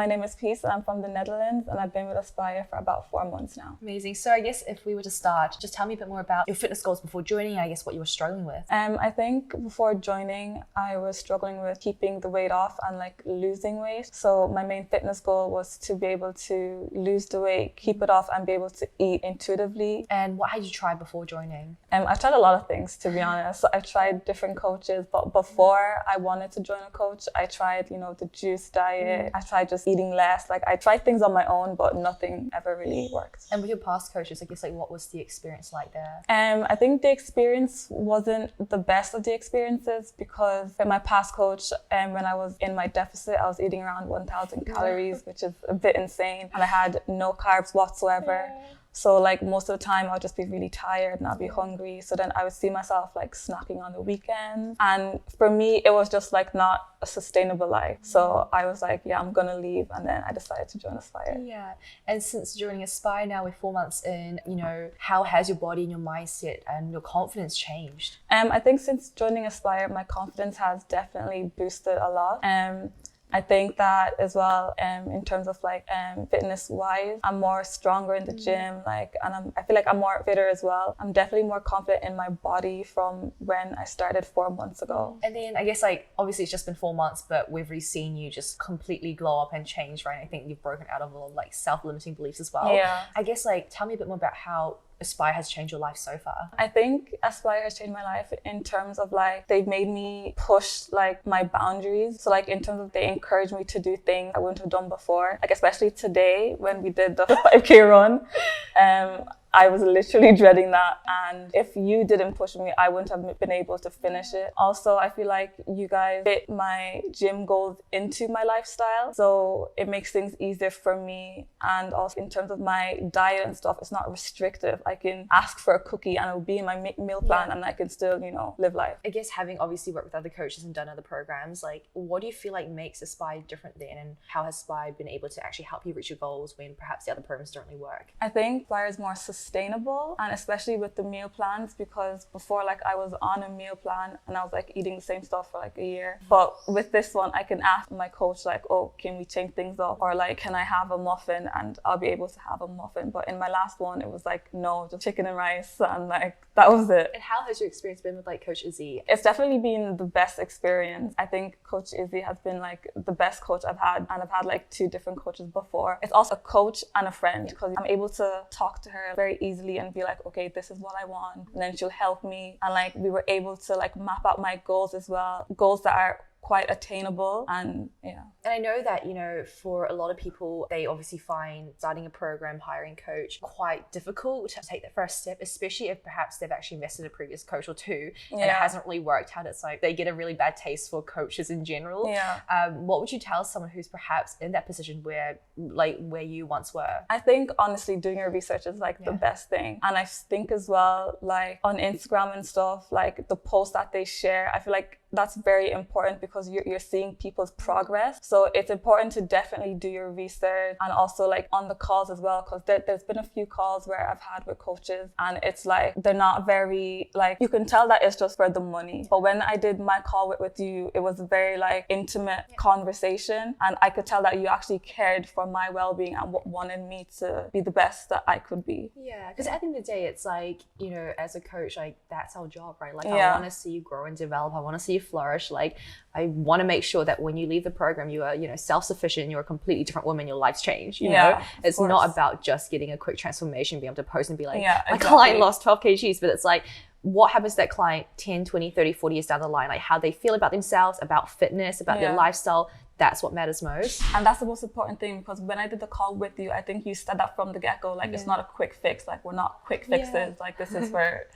My name is Peace. I'm from the Netherlands and I've been with Aspire for about 4 months now. Amazing. So I guess if we were to start, just tell me a bit more about your fitness goals before joining, I guess what you were struggling with. I think before joining, I was struggling with keeping the weight off and like losing weight. So my main fitness goal was to be able to lose the weight, keep it off and be able to eat intuitively. And what had you tried before joining? I've tried a lot of things, to be honest. I've tried different coaches, but before I wanted to join a coach, I tried, the juice diet. I tried just eating less. Like I tried things on my own, but nothing ever really worked. And with your past coaches, I guess what was the experience like there? I think the experience wasn't the best of the experiences because with my past coach, when I was in my deficit, I was eating around 1,000 calories, which is a bit insane. And I had no carbs whatsoever. Yeah. So like most of the time I'll just be really tired and I'll be hungry. So then I would see myself like snacking on the weekends. And for me, it was just like not a sustainable life. So I was like, yeah, I'm gonna leave. And then I decided to join Aspire. Yeah. And since joining Aspire now, we're 4 months in, how has your body and your mindset and your confidence changed? I think since joining Aspire, my confidence has definitely boosted a lot. I think that as well, in terms of like fitness wise, I'm more stronger in the gym, and I feel like I'm more fitter as well. I'm definitely more confident in my body from when I started 4 months ago. And then I guess obviously it's just been 4 months, but we've really seen you just completely glow up and change, right? I think you've broken out of a lot of self-limiting beliefs as well. Yeah. I guess tell me a bit more about how Aspire has changed your life so far. I think Aspire has changed my life in terms of they've made me push my boundaries. So in terms of they encouraged me to do things I wouldn't have done before. Especially today when we did the 5K run. I was literally dreading that, and if you didn't push me, I wouldn't have been able to finish it. Also, I feel like you guys fit my gym goals into my lifestyle, so it makes things easier for me. And also in terms of my diet and stuff, it's not restrictive. I can ask for a cookie and it will be in my meal plan, and I can still, live life. I guess having obviously worked with other coaches and done other programs, what do you feel like makes Aspire different then, and how has Aspire been able to actually help you reach your goals when perhaps the other programs don't really work? I think Aspire is more sustainable, and especially with the meal plans, because before I was on a meal plan and I was eating the same stuff for a year, but with this one I can ask my coach oh, can we change things up, or can I have a muffin, and I'll be able to have a muffin. But in my last one it was no, just chicken and rice, and that was it. And how has your experience been with Coach Izzy? It's definitely been the best experience. I think Coach Izzy has been the best coach I've had, and I've had 2 different coaches before. It's also a coach and a friend, because I'm able to talk to her very easily and be okay, this is what I want, and then she'll help me. And we were able to map out my goals as well, goals that are quite attainable. And yeah. And I know that, for a lot of people, they obviously find starting a program, hiring a coach quite difficult to take the first step, especially if perhaps they've actually invested in a previous coach or two and it hasn't really worked out. It's they get a really bad taste for coaches in general. Yeah. What would you tell someone who's perhaps in that position where you once were? I think honestly doing your research is the best thing. And I think as well, on Instagram and stuff, the posts that they share, I feel that's very important, because you're seeing people's progress. So it's important to definitely do your research, and also on the calls as well, because there's been a few calls where I've had with coaches and it's they're not very you can tell that it's just for the money. But when I did my call with you, it was a very intimate conversation, and I could tell that you actually cared for my well-being and wanted me to be the best that I could be. Yeah, because at the end of the day, it's as a coach, that's our job, right? I want to see you grow and develop. I want to see you flourish. I want to make sure that when you leave the program, you are, self-sufficient, you're a completely different woman, your life's changed, you know? It's not about just getting a quick transformation, being able to post and be my client lost 12 kgs, but it's what happens to that client 10, 20, 30, 40 years down the line, how they feel about themselves, about fitness, about their lifestyle. That's what matters most. And that's the most important thing, because when I did the call with you, I think you said that from the get-go, it's not a quick fix, we're not quick fixes, this is for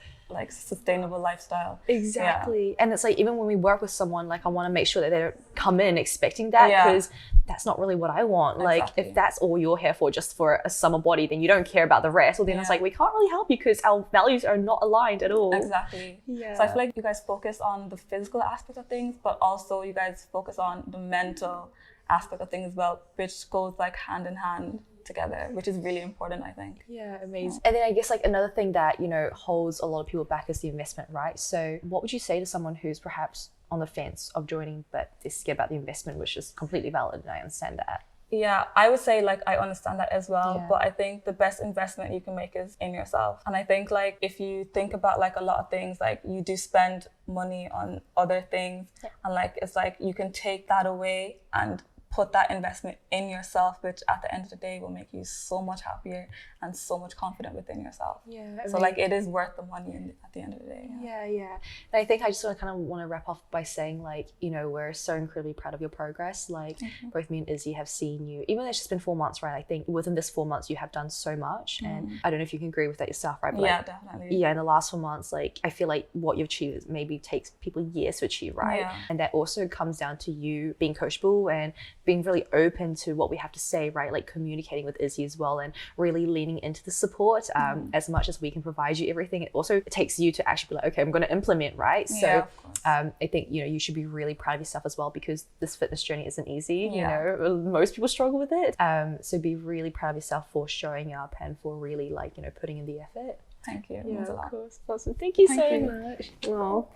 sustainable lifestyle. Exactly. Yeah. And it's even when we work with someone, I want to make sure that they don't come in expecting that, because that's not really what I want. Exactly. If that's all you're here for, just for a summer body, then you don't care about the rest. Well, then it's we can't really help you because our values are not aligned at all. Exactly. Yeah. So I feel you guys focus on the physical aspect of things, but also you guys focus on the mental aspect of things as well, which goes hand in hand together, which is really important, I think. Yeah, amazing. And then I guess another thing that holds a lot of people back is the investment, right? So what would you say to someone who's perhaps on the fence of joining but they're scared about the investment, which is completely valid, and I understand that? Yeah, I would say like I understand that as well, Yeah. but I think the best investment you can make is in yourself. And I think like if you think about like a lot of things, like you do spend money on other things, and like it's like you can take that away and put that investment in yourself, which at the end of the day will make you so much happier and so much confident within yourself. Yeah. So like it is worth the money at the end of the day. Yeah. And I think I just want to wrap off by saying, like, you know, we're so incredibly proud of your progress. Like, both me and Izzy have seen you, even though it's just been 4 months, right? I think within this 4 months you have done so much, and I don't know if you can agree with that yourself, right? But Yeah, like, definitely. yeah, in the last 4 months, like, I feel like what you've achieved maybe takes people years to achieve, right? Yeah. And that also comes down to you being coachable and being really open to what we have to say, right? Like communicating with Izzy as well, and really leaning into the support as much as we can provide you everything. It also takes you to actually be like, okay, I'm going to implement, right? So Yeah, of course. I think, you know, you should be really proud of yourself as well, because this fitness journey isn't easy. Yeah. You know, most people struggle with it. So be really proud of yourself for showing up and for really, like, you know, putting in the effort. Thank you. It means a lot. Of course. Awesome. Thank you Thank so you. much. Well.